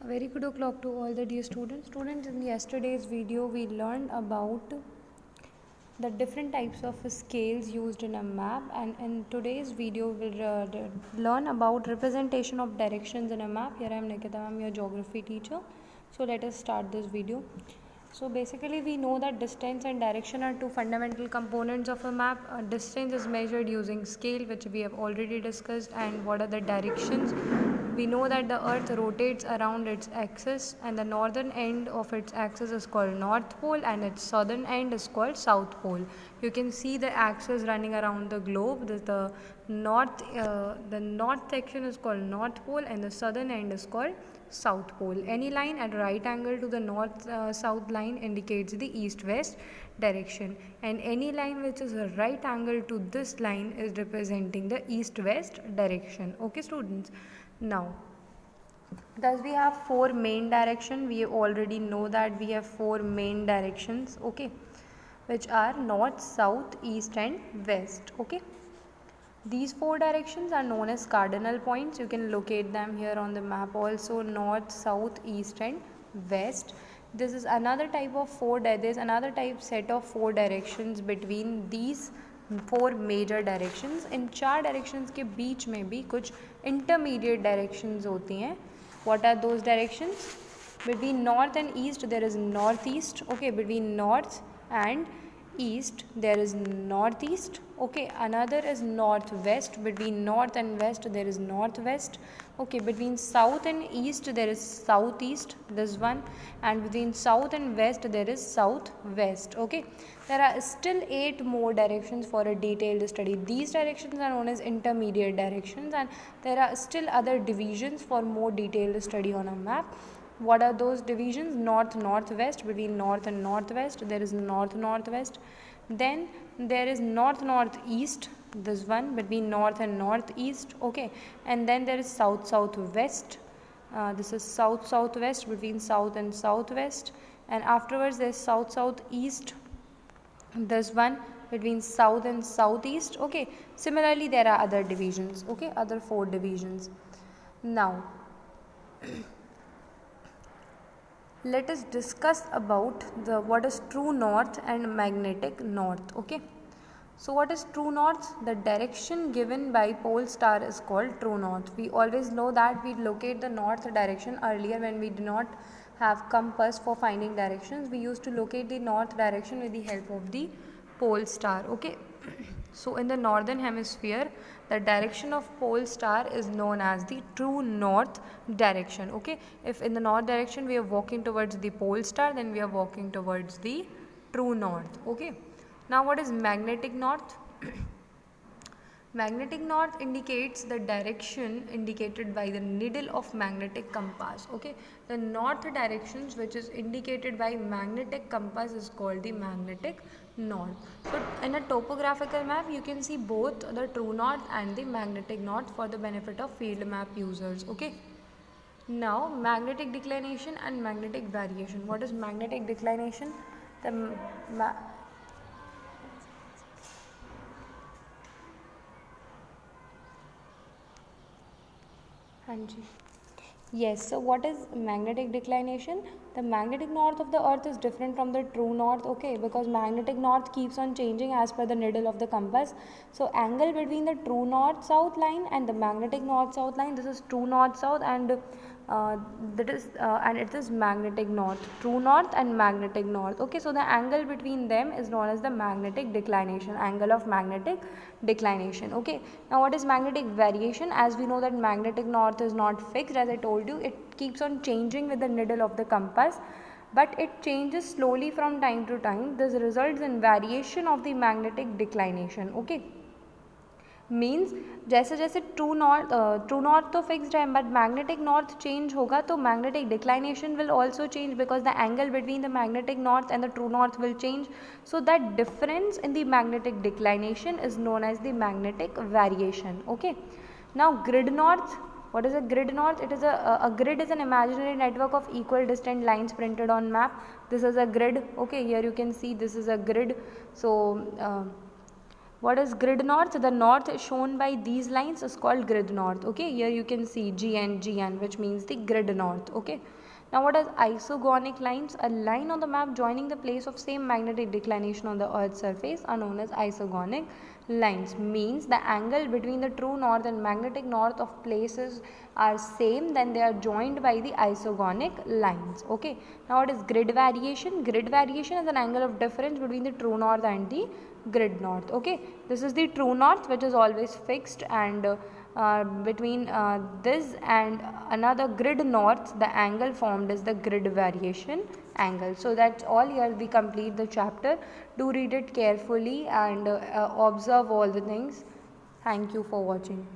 A very good o'clock to all the dear students. Students, in yesterday's video we learned about the different types of scales used in a map, and in today's video we'll learn about representation of directions in a map. Here I am Nikita, I am your geography teacher. So let us start this video. So basically we know that distance and direction are two fundamental components of a map. Distance is measured using scale, which we have already discussed, and what are the directions? We know that the earth rotates around its axis, and the northern end of its axis is called north pole and its southern end is called south pole. You can see the axis running around the globe. The north section is called north pole and the southern end is called south pole. Any line at right angle to the north south line indicates the east west direction, and any line which is a right angle to this line is representing the east west direction. Okay students, now thus we have four main direction. We already know that we have four main directions, okay, which are north, south, east and west. Okay, these four directions are known as cardinal points. You can locate them here on the map also: north, south, east and west. This is another type of there is another type set of four directions between these four major directions. इन चार directions के बीच में भी कुछ intermediate directions होती हैं. What are those directions? Between north and east there is north east. Okay, between north and east there is northeast. Okay, another is northwest. Between north and west there is northwest. Okay, between south and east there is southeast, this one, and between south and west there is southwest. Okay, there are still 8 more directions for a detailed study. These directions are known as intermediate directions, and there are still other divisions for more detailed study on a map. What are those divisions? North, northwest. Between north and northwest there is north, northwest. Then there is north, northeast, this one, between north and northeast. Okay, and then there is south, southwest. This is south, southwest, between south and southwest. And afterwards there is south, southeast, this one, between south and southeast. Okay, similarly there are other divisions. Okay, other 4 divisions. Now let us discuss about what is true north and magnetic north. Okay, so what is true north? The direction given by pole star is called true north. We always know that we locate the north direction. Earlier, when we did not have compass for finding directions, we used to locate the north direction with the help of the pole star. Okay, so in the northern hemisphere the direction of pole star is known as the true north direction. Okay, if in the north direction we are walking towards the pole star, then we are walking towards the true north. Okay, now what is magnetic north? Magnetic north indicates the direction indicated by the needle of magnetic compass. Okay, the north directions which is indicated by magnetic compass is called the magnetic north. So in a topographical map you can see both the true north and the magnetic north for the benefit of field map users. Okay, now magnetic declination and magnetic variation. What is magnetic declination? Yes, so what is magnetic declination? The magnetic north of the earth is different from the true north. Okay, because magnetic north keeps on changing as per the needle of the compass. So angle between the true north south line and the magnetic north south line, this is true north south, and it is magnetic north, true north and magnetic north. Okay, so the angle between them is known as the magnetic declination, angle of magnetic declination. Okay, now what is magnetic variation? As we know that magnetic north is not fixed, as I told you, it keeps on changing with the needle of the compass, but it changes slowly from time to time. This results in variation of the magnetic declination. Okay, means जैसे जैसे true north तो fixed है, but magnetic north change होगा तो magnetic declination will also change, because the angle between the magnetic north and the true north will change. So that difference in the magnetic declination is known as the magnetic variation. Okay, now grid north. What is a grid north? It is a grid is an imaginary network of equal distant lines printed on map. This is a grid. Okay, here you can see this is a grid. So What is grid north? The north shown by these lines is called grid north. Okay, here you can see GN, which means the grid north. Okay. Now what is isogonic lines? A line on the map joining the place of same magnetic declination on the earth's surface are known as isogonic lines. Means the angle between the true north and magnetic north of places are same, then they are joined by the isogonic lines. Okay. Now what is grid variation? Grid variation is an angle of difference between the true north and the grid north. Okay, this is the true north, which is always fixed, and between this and another grid north, the angle formed is the grid variation angle. So that's all. Here we complete the chapter. Do read it carefully and observe all the things. Thank you for watching.